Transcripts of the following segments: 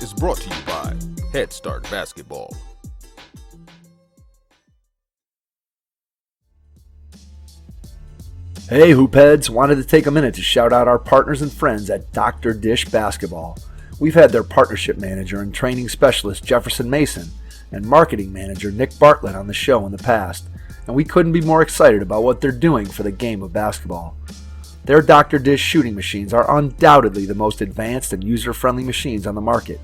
is brought to you by Head Start Basketball. Hey Hoopheads, wanted to take a minute to shout out our partners and friends at Dr. Dish Basketball. We've had their partnership manager and training specialist Jefferson Mason and marketing manager Nick Bartlett on the show in the past, and we couldn't be more excited about what they're doing for the game of basketball. Their Dr. Dish shooting machines are undoubtedly the most advanced and user-friendly machines on the market,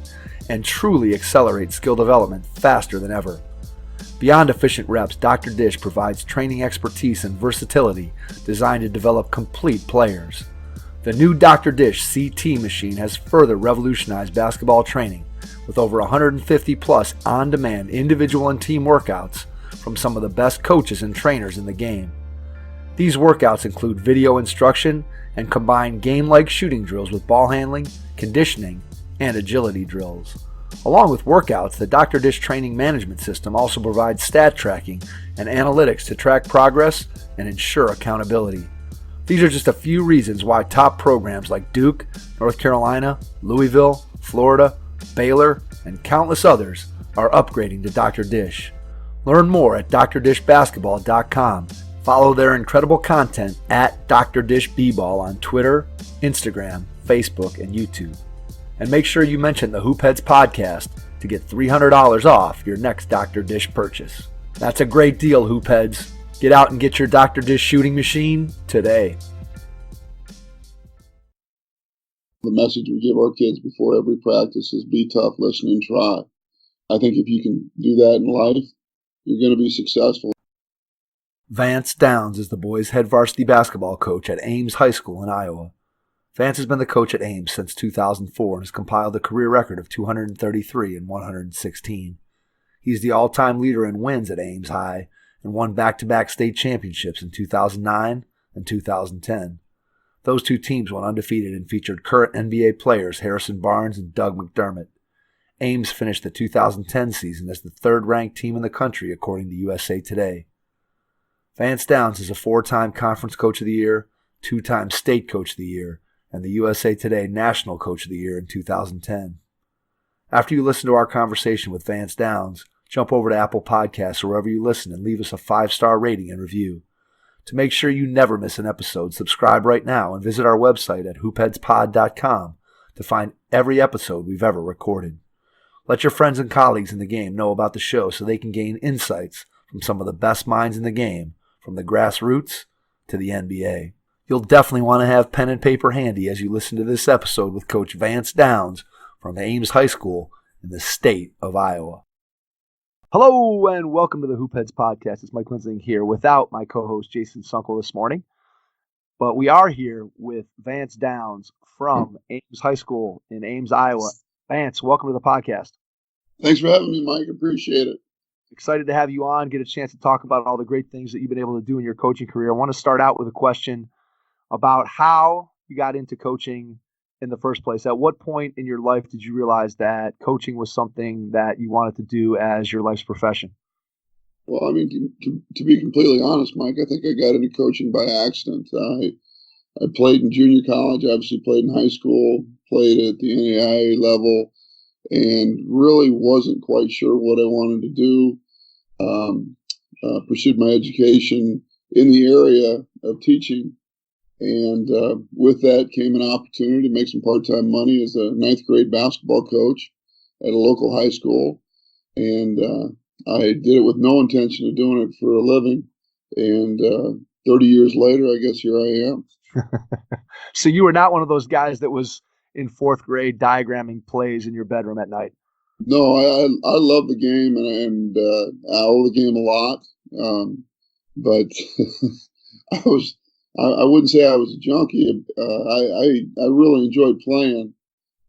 and truly accelerate skill development faster than ever. Beyond efficient reps, Dr. Dish provides training expertise and versatility designed to develop complete players. The new Dr. Dish CT machine has further revolutionized basketball training with over 150 plus on-demand individual and team workouts from some of the best coaches and trainers in the game. These workouts include video instruction and combine game-like shooting drills with ball handling, conditioning, and agility drills. Along with workouts, the Dr. Dish training management system also provides stat tracking and analytics to track progress and ensure accountability. These are just a few reasons why top programs like Duke, North Carolina, Louisville, Florida, Baylor, and countless others are upgrading to Dr. Dish. Learn more at drdishbasketball.com. Follow their incredible content at Dr. Dish B-Ball on Twitter, Instagram, Facebook, and YouTube. And make sure you mention the Hoopheads podcast to get $300 off your next Dr. Dish purchase. That's a great deal, Hoopheads. Get out and get your Dr. Dish shooting machine today. The message we give our kids before every practice is be tough, listen, and try. I think if you can do that in life, you're going to be successful. Vance Downs is the boys' head varsity basketball coach at Ames High School in Iowa. Vance has been the coach at Ames since 2004 and has compiled a career record of 233 and 116. He's the all-time leader in wins at Ames High and won back-to-back state championships in 2009 and 2010. Those two teams went undefeated and featured current NBA players Harrison Barnes and Doug McDermott. Ames finished the 2010 season as the third-ranked team in the country according to USA Today. Vance Downs is a four-time Conference Coach of the Year, two-time State Coach of the Year, and the USA Today National Coach of the Year in 2010. After you listen to our conversation with Vance Downs, jump over to Apple Podcasts or wherever you listen and leave us a 5-star rating and review. To make sure you never miss an episode, subscribe right now and visit our website at hoopheadspod.com to find every episode we've ever recorded. Let your friends and colleagues in the game know about the show so they can gain insights from some of the best minds in the game, from the grassroots to the NBA. You'll definitely want to have pen and paper handy as you listen to this episode with Coach Vance Downs from Ames High School in the state of Iowa. Hello and welcome to the Hoopheads podcast. It's Mike Linsling here without my co-host Jason Sunkel this morning. But we are here with Vance Downs from Ames High School in Ames, Iowa. Vance, welcome to the podcast. Thanks for having me, Mike. Appreciate it. Excited to have you on, get a chance to talk about all the great things that you've been able to do in your coaching career. I want to start out with a question about how you got into coaching in the first place. At what point in your life did you realize that coaching was something that you wanted to do as your life's profession? Well, I mean, to be completely honest, Mike, I think I got into coaching by accident. I played in junior college, obviously played in high school, played at the NAIA level, and really wasn't quite sure what I wanted to do. Pursued my education in the area of teaching. And with that came an opportunity to make some part-time money as a ninth grade basketball coach at a local high school. And I did it with no intention of doing it for a living. And 30 years later, I guess here I am. So you were not one of those guys that was in fourth grade diagramming plays in your bedroom at night? No, I love the game and I owe the game a lot. But I wouldn't say I was a junkie. I really enjoyed playing,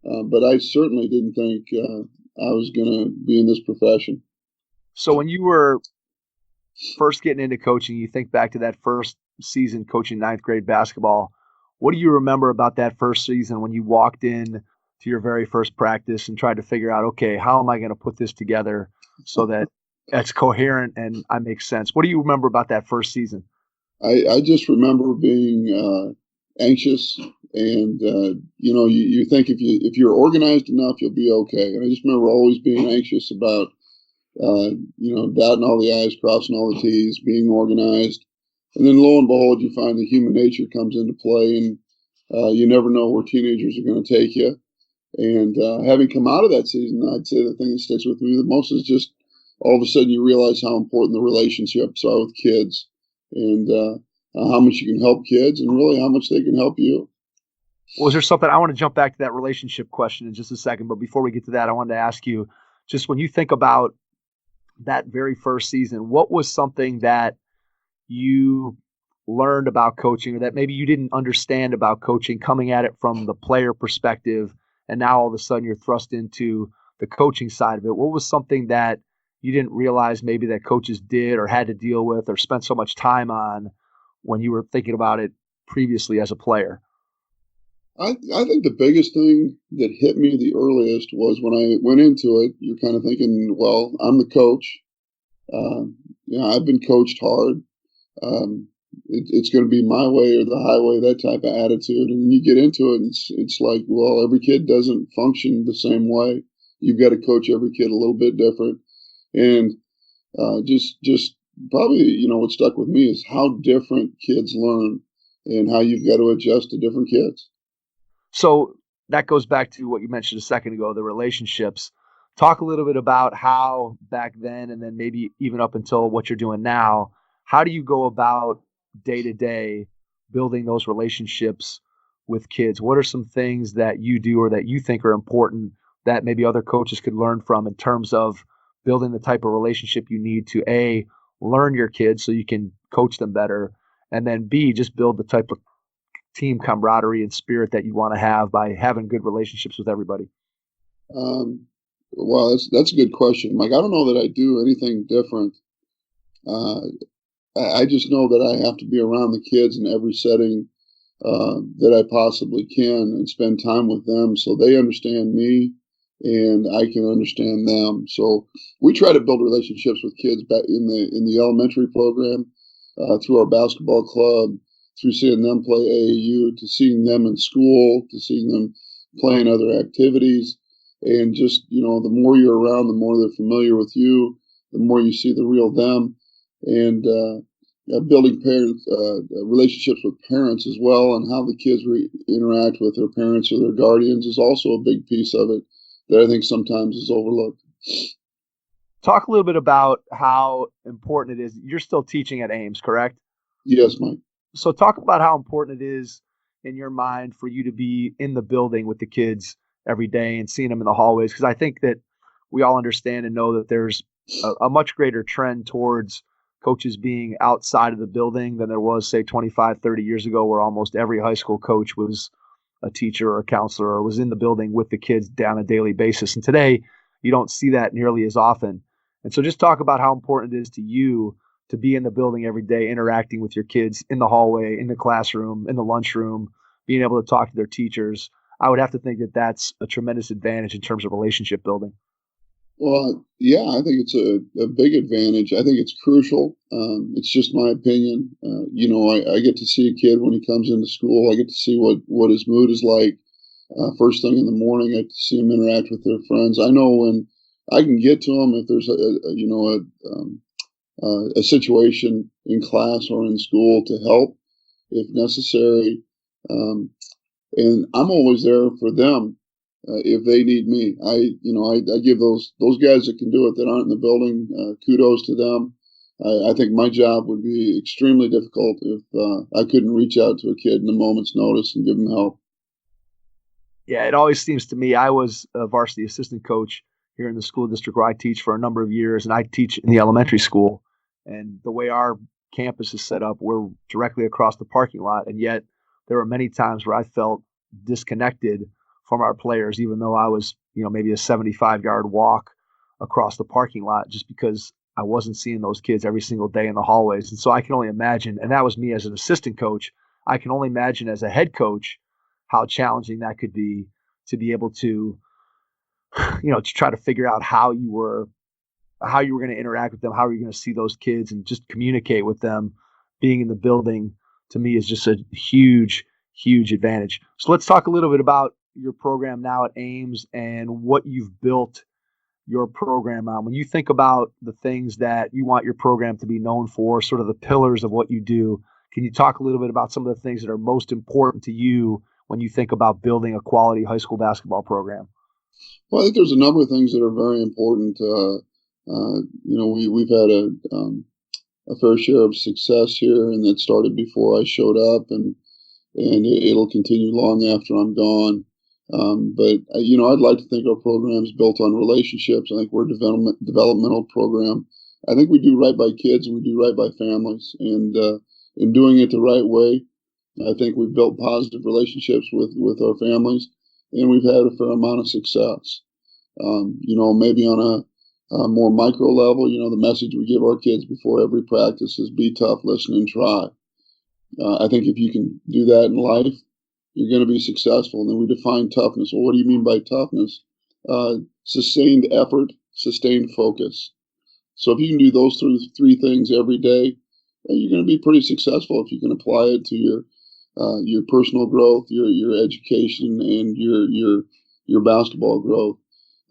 but I certainly didn't think I was going to be in this profession. So when you were first getting into coaching, you think back to that first season coaching ninth grade basketball. What do you remember about that first season when you walked in to your very first practice and tried to figure out, okay, how am I going to put this together so that it's coherent and I make sense? What do you remember about that first season? I just remember being anxious, and you think if you're organized enough, you'll be okay. And I just remember always being anxious about dotting all the I's, crossing all the T's, being organized. And then lo and behold, you find that human nature comes into play, and you never know where teenagers are going to take you. And having come out of that season, I'd say the thing that sticks with me the most is just all of a sudden you realize how important the relationships are with kids, and how much you can help kids, and really how much they can help you. Was there something, I want to jump back to that relationship question in just a second, but before we get to that, I wanted to ask you, just when you think about that very first season, what was something that you learned about coaching, or that maybe you didn't understand about coaching, coming at it from the player perspective, and now all of a sudden you're thrust into the coaching side of it? What was something that you didn't realize maybe that coaches did or had to deal with or spent so much time on when you were thinking about it previously as a player? I think the biggest thing that hit me the earliest was when I went into it, you're kind of thinking, well, I'm the coach. I've been coached hard. It's going to be my way or the highway, that type of attitude. And then you get into it, and it's like, well, every kid doesn't function the same way. You've got to coach every kid a little bit different. And just probably, what stuck with me is how different kids learn and how you've got to adjust to different kids. So that goes back to what you mentioned a second ago, the relationships. Talk a little bit about how back then, and then maybe even up until what you're doing now, how do you go about day to day building those relationships with kids? What are some things that you do or that you think are important that maybe other coaches could learn from in terms of building the type of relationship you need to A, learn your kids so you can coach them better, and then B, just build the type of team camaraderie and spirit that you want to have by having good relationships with everybody? Well, that's a good question, Mike. I don't know that I do anything different. Uh, I just know that I have to be around the kids in every setting that I possibly can, and spend time with them so they understand me and I can understand them. So we try to build relationships with kids back in the elementary program, through our basketball club, through seeing them play AAU, to seeing them in school, to seeing them playing other activities. And just, the more you're around, the more they're familiar with you, the more you see the real them. And building relationships with parents as well, and how the kids interact with their parents or their guardians is also a big piece of it that I think sometimes is overlooked. Talk a little bit about how important it is. You're still teaching at Ames, correct? Yes, Mike. So talk about how important it is in your mind for you to be in the building with the kids every day and seeing them in the hallways. Because I think that we all understand and know that there's a much greater trend towards coaches being outside of the building than there was, say, 25, 30 years ago, where almost every high school coach was a teacher or a counselor or was in the building with the kids on a daily basis. And today, you don't see that nearly as often. And so just talk about how important it is to you to be in the building every day, interacting with your kids in the hallway, in the classroom, in the lunchroom, being able to talk to their teachers. I would have to think that that's a tremendous advantage in terms of relationship building. Well, yeah, I think it's a big advantage. I think it's crucial. It's just my opinion. I get to see a kid when he comes into school. I get to see what his mood is like. First thing in the morning, I get to see him interact with their friends. I know when I can get to them if there's a situation in class or in school to help if necessary. And I'm always there for them if they need me. I give those guys that can do it that aren't in the building kudos to them. I think my job would be extremely difficult if I couldn't reach out to a kid in a moment's notice and give them help. Yeah, it always seems to me, I was a varsity assistant coach here in the school district where I teach for a number of years, and I teach in the elementary school. And the way our campus is set up, we're directly across the parking lot. And yet there were many times where I felt disconnected from our players, even though I was, maybe a 75-yard walk across the parking lot, just because I wasn't seeing those kids every single day in the hallways. And so I can only imagine, and that was me as an assistant coach, I can only imagine as a head coach how challenging that could be to be able to, to try to figure out how you were going to interact with them, how are you going to see those kids and just communicate with them. Being in the building to me is just a huge, huge advantage. So let's talk a little bit about your program now at Ames and what you've built your program on. When you think about the things that you want your program to be known for, sort of the pillars of what you do, can you talk a little bit about some of the things that are most important to you when you think about building a quality high school basketball program? Well, I think there's a number of things that are very important. We've had a fair share of success here, and that started before I showed up, and it'll continue long after I'm gone. I'd like to think our program is built on relationships. I think we're a developmental program. I think we do right by kids and we do right by families, and in doing it the right way, I think we've built positive relationships with our families, and we've had a fair amount of success. Maybe on a more micro level, the message we give our kids before every practice is be tough, listen, and try. I think if you can do that in life, you're going to be successful. And then we define toughness. Well, what do you mean by toughness? Sustained effort, sustained focus. So if you can do those three things every day, you're going to be pretty successful if you can apply it to your personal growth, your education, and your basketball growth.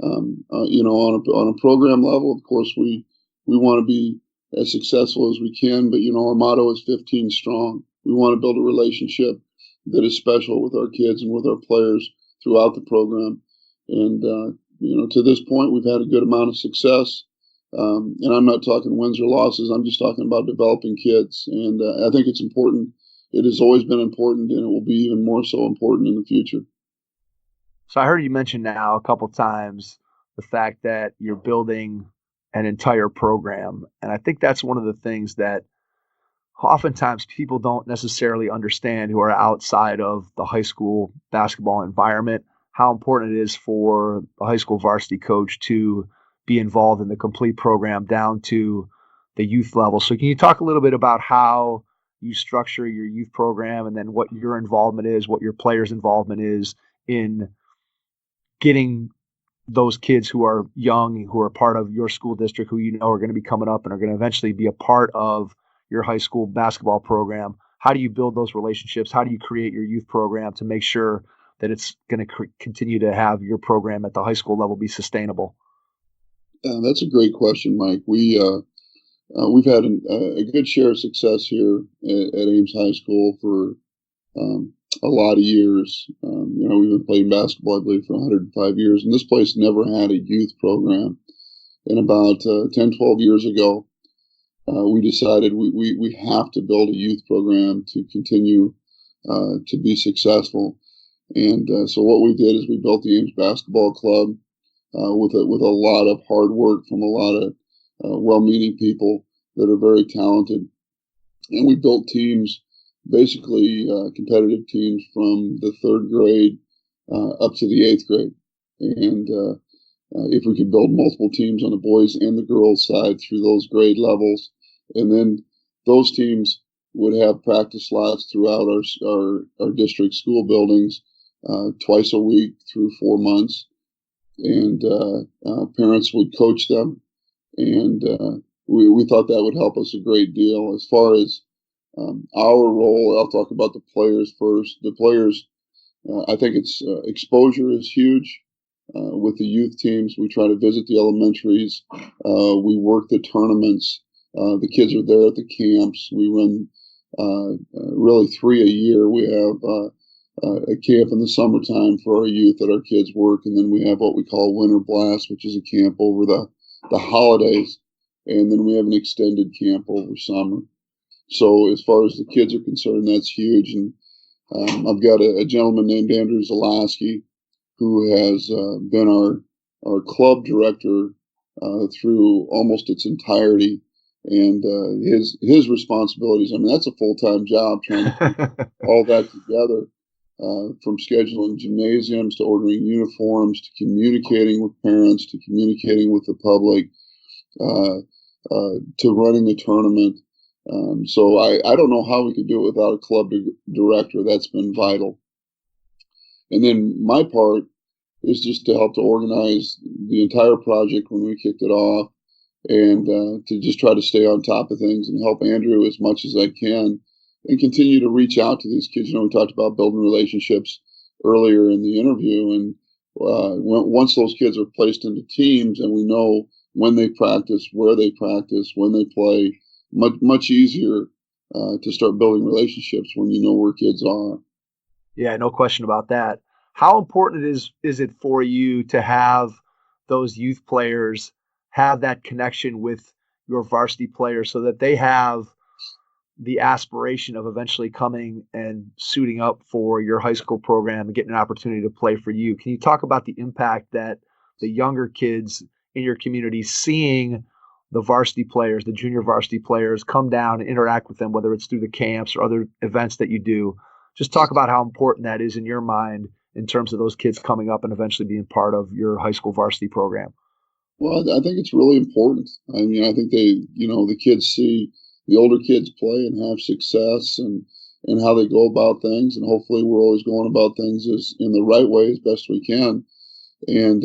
On a program level, of course, we want to be as successful as we can, but our motto is 15 strong. We want to build a relationship that is special with our kids and with our players throughout the program. And to this point, we've had a good amount of success. And I'm not talking wins or losses. I'm just talking about developing kids. And I think it's important. It has always been important, and it will be even more so important in the future. So I heard you mention now a couple times the fact that you're building an entire program. And I think that's one of the things that oftentimes people don't necessarily understand who are outside of the high school basketball environment, how important it is for the high school varsity coach to be involved in the complete program down to the youth level. So can you talk a little bit about how you structure your youth program and then what your involvement is, what your players' involvement is in getting those kids who are young, who are part of your school district, who are going to be coming up and are going to eventually be a part of your high school basketball program? How do you build those relationships? How do you create your youth program to make sure that it's going to continue to have your program at the high school level be sustainable? That's a great question, Mike. We've had a good share of success here at Ames High School for a lot of years. We've been playing basketball, I believe, for 105 years, and this place never had a youth program. And about 10, 12 years ago, we decided we have to build a youth program to continue to be successful. And so what we did is we built the Ames Basketball Club with a lot of hard work from a lot of well-meaning people that are very talented. And we built teams, basically competitive teams from the third grade up to the eighth grade. And if we could build multiple teams on the boys and the girls side through those grade levels, and then those teams would have practice slots throughout our district school buildings twice a week through 4 months, and parents would coach them, and we thought that would help us a great deal. As far as our role, I'll talk about the players first. The players, I think it's exposure is huge. With the youth teams, we try to visit the elementaries. We work the tournaments. The kids are there at the camps. We run really 3 a year. We have a camp in the summertime for our youth that our kids work, and then we have what we call Winter Blast, which is a camp over the holidays, and then we have an extended camp over summer. So as far as the kids are concerned, that's huge. And I've got a gentleman named Andrew Zalaski, who has been our club director through almost its entirety. And his responsibilities, I mean, that's a full-time job trying to keep all that together, from scheduling gymnasiums to ordering uniforms to communicating with parents to communicating with the public to running a tournament. So I don't know how we could do it without a club director. That's been vital. And then my part is just to help to organize the entire project when we kicked it off, and to just try to stay on top of things and help Andrew as much as I can and continue to reach out to these kids. We talked about building relationships earlier in the interview, and once those kids are placed into teams and we know when they practice, where they practice, when they play, much easier to start building relationships when you know where kids are. Yeah, no question about that. How important is it for you to have those youth players have that connection with your varsity players so that they have the aspiration of eventually coming and suiting up for your high school program and getting an opportunity to play for you? Can you talk about the impact that the younger kids in your community seeing the varsity players, the junior varsity players, come down and interact with them, whether it's through the camps or other events that you do? Just talk about how important that is in your mind in terms of those kids coming up and eventually being part of your high school varsity program. Well, I think it's really important. I mean, I think the kids see the older kids play and have success, and how they go about things. And hopefully we're always going about things in the right way as best we can. And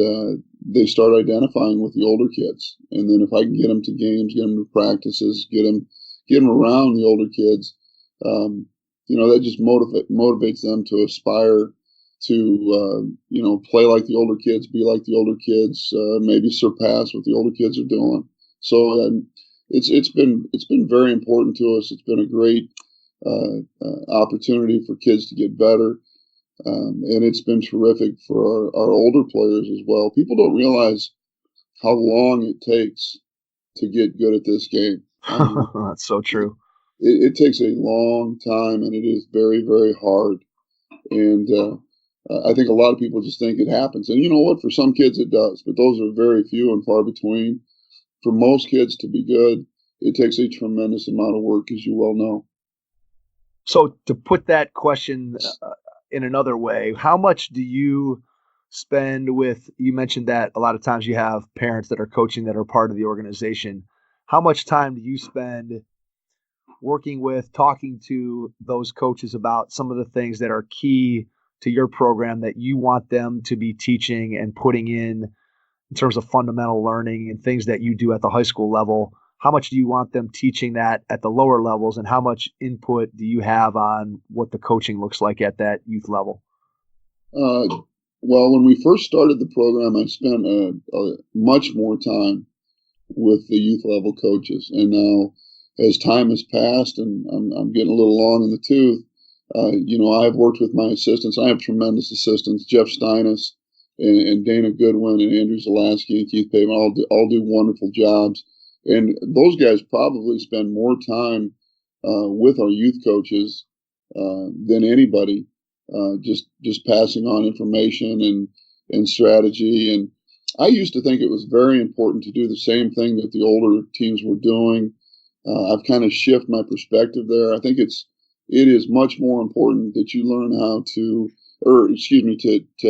they start identifying with the older kids. And then if I can get them to games, get them to practices, get them around the older kids, that just motivates them to aspire to play like the older kids, be like the older kids, maybe surpass what the older kids are doing. So it's been very important to us. It's been a great opportunity for kids to get better, and it's been terrific for our older players as well. People don't realize how long it takes to get good at this game. That's so true. It takes a long time, and it is very, very hard. And I think a lot of people just think it happens. And you know what? For some kids it does, but those are very few and far between. For most kids to be good, it takes a tremendous amount of work, as you well know. So to put that question in another way, how much do you spend with, you mentioned that a lot of times you have parents that are coaching that are part of the organization. How much time do you spend working with, talking to those coaches about some of the things that are key to your program that you want them to be teaching and putting in terms of fundamental learning and things that you do at the high school level? How much do you want them teaching that at the lower levels, and how much input do you have on what the coaching looks like at that youth level? Well, when we first started the program, I spent much more time with the youth level coaches. And now, as time has passed and I'm getting a little long in the tooth, I've worked with my assistants. I have tremendous assistants, Jeff Steinis and Dana Goodwin and Andrew Zalaski and Keith Pavement, all do wonderful jobs. And those guys probably spend more time with our youth coaches than anybody, just passing on information and strategy. And I used to think it was very important to do the same thing that the older teams were doing. I've kind of shifted my perspective there. I think it is much more important that you learn how to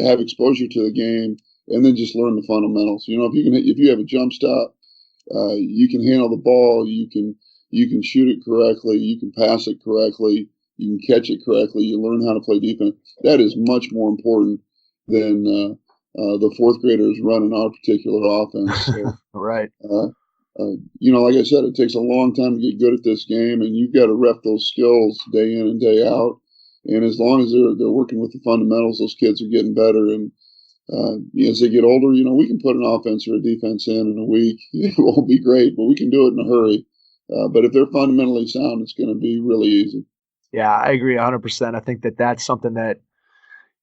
have exposure to the game and then just learn the fundamentals. If you have a jump stop, you can handle the ball, you can shoot it correctly, you can pass it correctly, you can catch it correctly, you learn how to play defense. That is much more important than the fourth graders running our particular offense. So, right. Like I said, it takes a long time to get good at this game, and you've got to rep those skills day in and day out. And as long as they're working with the fundamentals, those kids are getting better. And as they get older, we can put an offense or a defense in a week. It won't be great, but we can do it in a hurry. But if they're fundamentally sound, it's going to be really easy. Yeah, I agree 100%. I think that that's something that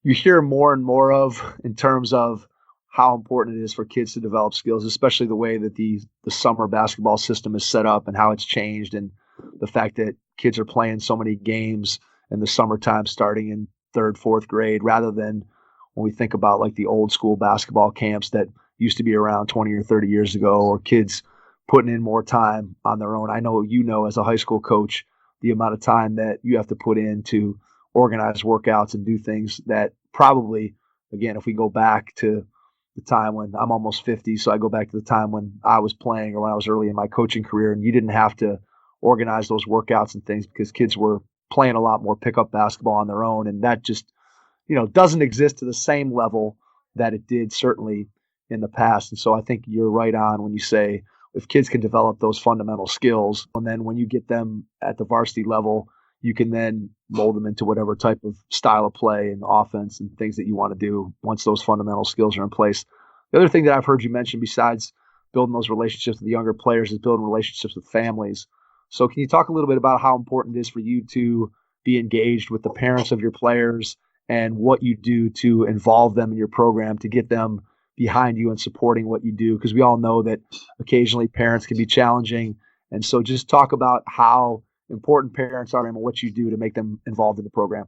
you hear more and more of in terms of how important it is for kids to develop skills, especially the way that the summer basketball system is set up and how it's changed, and the fact that kids are playing so many games in the summertime starting in third, fourth grade, rather than when we think about like the old school basketball camps that used to be around 20 or 30 years ago, or kids putting in more time on their own. I know, as a high school coach, the amount of time that you have to put in to organize workouts and do things that probably, again, if we go back to the time when I'm almost 50, so I go back to the time when I was playing or when I was early in my coaching career, and you didn't have to organize those workouts and things because kids were playing a lot more pickup basketball on their own. And that just, doesn't exist to the same level that it did certainly in the past. And so I think you're right on when you say if kids can develop those fundamental skills, and then when you get them at the varsity level, you can then mold them into whatever type of style of play and offense and things that you want to do once those fundamental skills are in place. The other thing that I've heard you mention besides building those relationships with the younger players is building relationships with families. So can you talk a little bit about how important it is for you to be engaged with the parents of your players and what you do to involve them in your program to get them behind you and supporting what you do? Because we all know that occasionally parents can be challenging. And so just talk about how important parents are and what you do to make them involved in the program.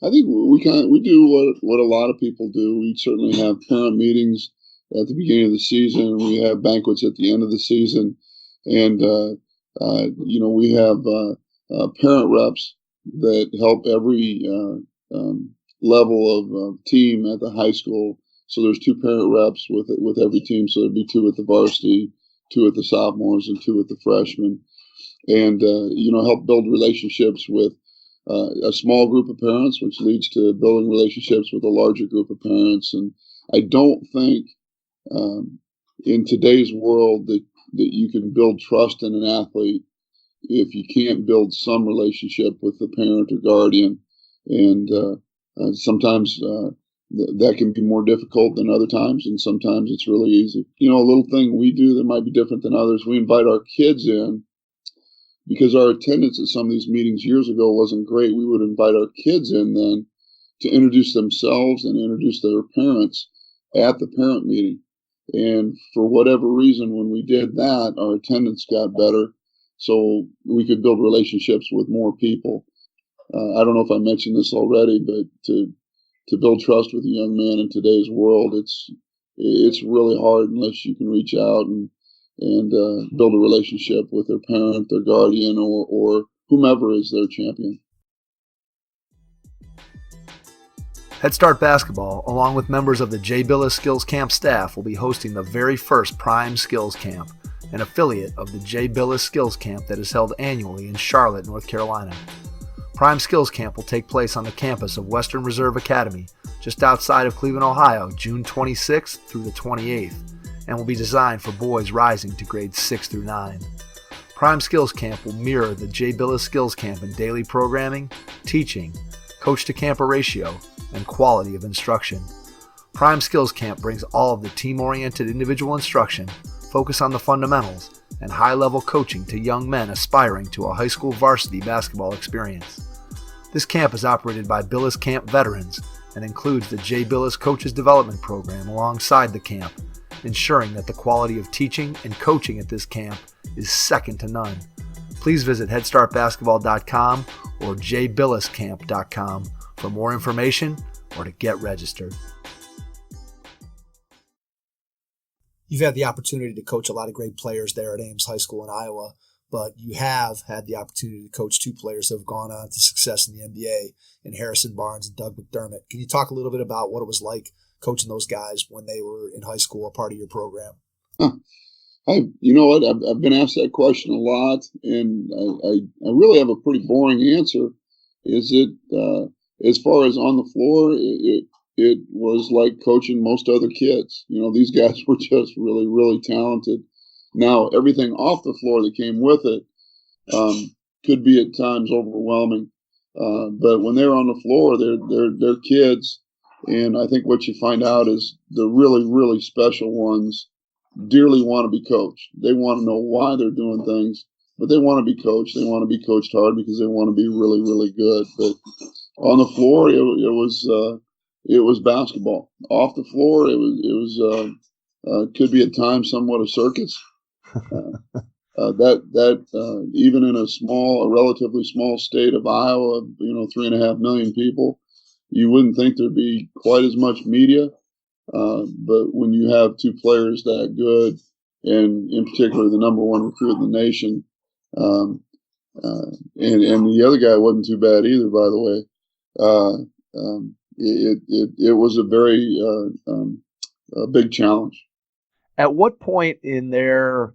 I think we do what a lot of people do. We certainly have parent meetings at the beginning of the season. We have banquets at the end of the season, and we have parent reps that help every level of team at the high school. So there's 2 parent reps with every team. So there'd be 2 at the varsity, 2 at the sophomores, and 2 at the freshmen, and help build relationships with a small group of parents, which leads to building relationships with a larger group of parents. And I don't think in today's world that you can build trust in an athlete if you can't build some relationship with the parent or guardian. And sometimes that can be more difficult than other times, and sometimes it's really easy. A little thing we do that might be different than others, we invite our kids in. Because our attendance at some of these meetings years ago wasn't great, we would invite our kids in then to introduce themselves and introduce their parents at the parent meeting. And for whatever reason, when we did that, our attendance got better, so we could build relationships with more people. I don't know if I mentioned this already, but to build trust with a young man in today's world, it's really hard unless you can reach out and build a relationship with their parent, their guardian, or whomever is their champion. Head Start Basketball, along with members of the J. Billis Skills Camp staff, will be hosting the very first Prime Skills Camp, an affiliate of the J. Billis Skills Camp that is held annually in Charlotte, North Carolina. Prime Skills Camp will take place on the campus of Western Reserve Academy, just outside of Cleveland, Ohio, June 26th through the 28th. And will be designed for boys rising to grades 6 through 9. Prime Skills Camp will mirror the J. Billis Skills Camp in daily programming, teaching, coach-to-camper ratio, and quality of instruction. Prime Skills Camp brings all of the team-oriented individual instruction, focus on the fundamentals, and high-level coaching to young men aspiring to a high school varsity basketball experience. This camp is operated by Billis Camp veterans and includes the J. Billis Coaches Development Program alongside the camp, ensuring that the quality of teaching and coaching at this camp is second to none. Please visit headstartbasketball.com or jbilliscamp.com for more information or to get registered. You've had the opportunity to coach a lot of great players there at Ames High School in Iowa, but you have had the opportunity to coach 2 players who have gone on to success in the NBA, in Harrison Barnes and Doug McDermott. Can you talk a little bit about what it was like coaching those guys when they were in high school, a part of your program? You know what? I've been asked that question a lot, and I really have a pretty boring answer. Is it as far as on the floor? It was like coaching most other kids. These guys were just really, really talented. Now, everything off the floor that came with it could be at times overwhelming, but when they're on the floor, they're kids. And I think what you find out is the really, really special ones dearly want to be coached. They want to know why they're doing things, but they want to be coached. They want to be coached hard because they want to be really, really good. But on the floor, it was basketball. Off the floor, it was could be at times somewhat a circus. Even in a relatively small state of Iowa, 3.5 million people, you wouldn't think there'd be quite as much media, but when you have 2 players that good, and in particular the number 1 recruit in the nation, and the other guy wasn't too bad either, by the way. It was a very big challenge. At what point in their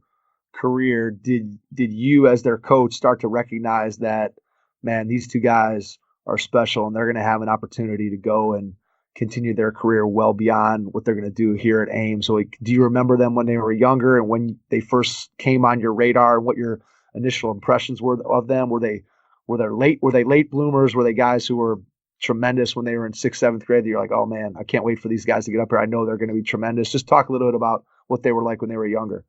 career did you, as their coach, start to recognize that, man, these 2 guys are special and they're going to have an opportunity to go and continue their career well beyond what they're going to do here at Ames? So, do you remember them when they were younger and when they first came on your radar and what your initial impressions were of them? Were they Were they late bloomers? Were they guys who were tremendous when they were in 6th, 7th grade that you're like, oh man, I can't wait for these guys to get up here. I know they're going to be tremendous. Just talk a little bit about what they were like when they were younger.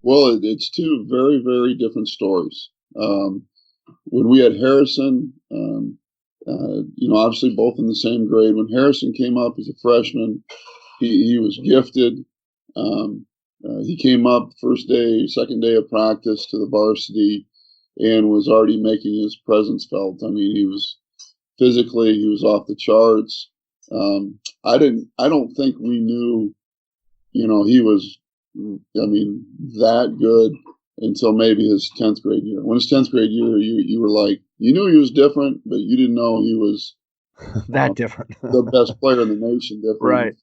Well, it's two very, very different stories. When we had Harrison, obviously both in the same grade. When Harrison came up as a freshman, he was gifted. He came up first day, second day of practice to the varsity and was already making his presence felt. I mean, he was off the charts. I don't think we knew, he was, that good until maybe his 10th grade year. When his 10th grade year, you were like, you knew he was different, but you didn't know he was that different. the best player in the nation. Different. Right.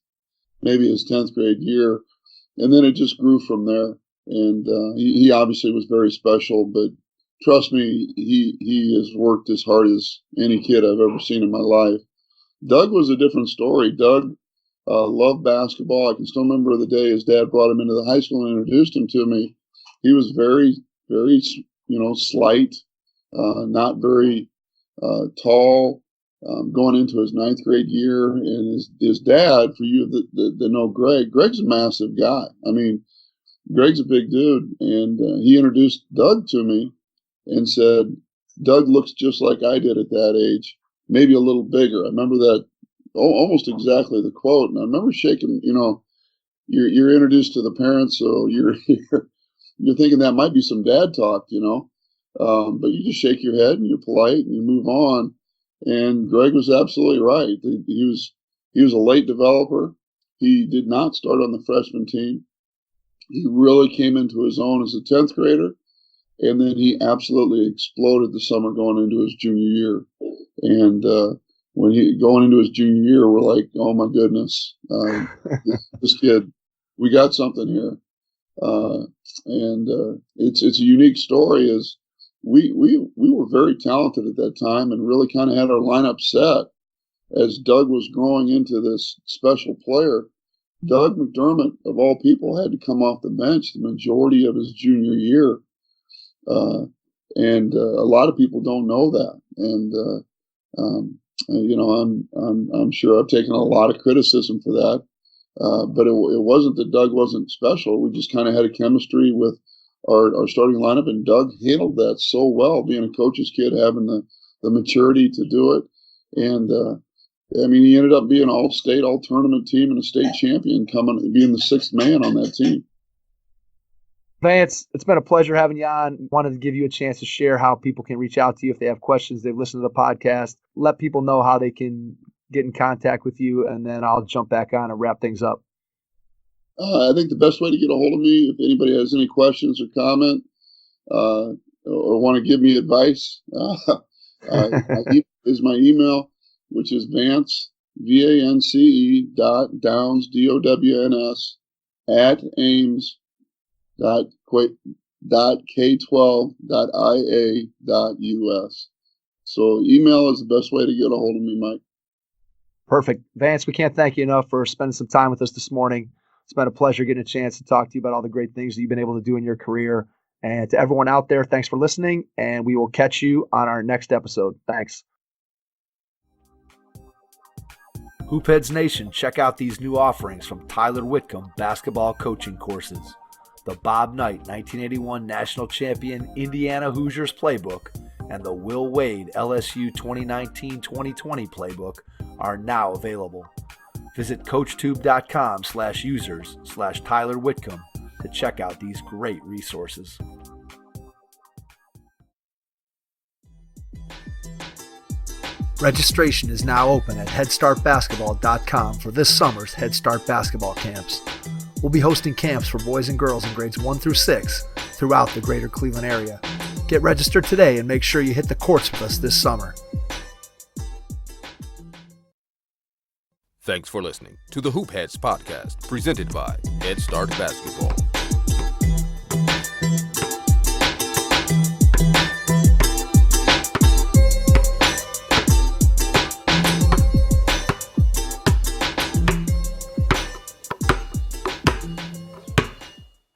Maybe his 10th grade year. And then it just grew from there. And he obviously was very special, but trust me, he has worked as hard as any kid I've ever seen in my life. Doug was a different story. Doug loved basketball. I can still remember the day his dad brought him into the high school and introduced him to me. He was very, very, slight, not very tall, going into his 9th grade year. And his dad, for you that know Greg's a massive guy. I mean, Greg's a big dude. And he introduced Doug to me and said, Doug looks just like I did at that age, maybe a little bigger. I remember that almost exactly the quote. And I remember shaking, you're introduced to the parents, so you're thinking that might be some dad talk, but you just shake your head and you're polite and you move on. And Greg was absolutely right. He was a late developer. He did not start on the freshman team. He really came into his own as a 10th grader. And then he absolutely exploded the summer going into his junior year. And when he going into his junior year, we're like, oh my goodness, this kid, we got something here. It's a unique story. Is we were very talented at that time and really kind of had our lineup set as Doug was growing into this special player. Doug McDermott, of all people, had to come off the bench the majority of his junior year. A lot of people don't know that. I'm sure I've taken a lot of criticism for that. But it wasn't that Doug wasn't special. We just kind of had a chemistry with our starting lineup, and Doug handled that so well, being a coach's kid, having the maturity to do it. And, he ended up being all-state, all-tournament team and a state champion, being the 6th man on that team. Vance, it's been a pleasure having you on. Wanted to give you a chance to share how people can reach out to you if they have questions, they've listened to the podcast. Let people know how they can get in contact with you, and then I'll jump back on and wrap things up. I think the best way to get a hold of me, if anybody has any questions or comment, or want to give me advice, is my email, which is Vance, VANCE Downs, DOWNS, at Ames K12.ia.us. So email is the best way to get a hold of me, Mike. Perfect. Vance, we can't thank you enough for spending some time with us this morning. It's been a pleasure getting a chance to talk to you about all the great things that you've been able to do in your career. And to everyone out there, thanks for listening, and we will catch you on our next episode. Thanks. Hoopheads Nation, check out these new offerings from Tyler Whitcomb Basketball Coaching Courses. The Bob Knight 1981 National Champion Indiana Hoosiers Playbook and the Will Wade LSU 2019-2020 Playbook are now available. Visit coachtube.com/users/Tyler Whitcomb to check out these great resources. Registration is now open at headstartbasketball.com for this summer's Head Start basketball camps. We'll be hosting camps for boys and girls in grades 1 through 6 throughout the greater Cleveland area. Get registered today and make sure you hit the courts with us this summer. Thanks for listening to the Hoopheads podcast, presented by Head Start Basketball.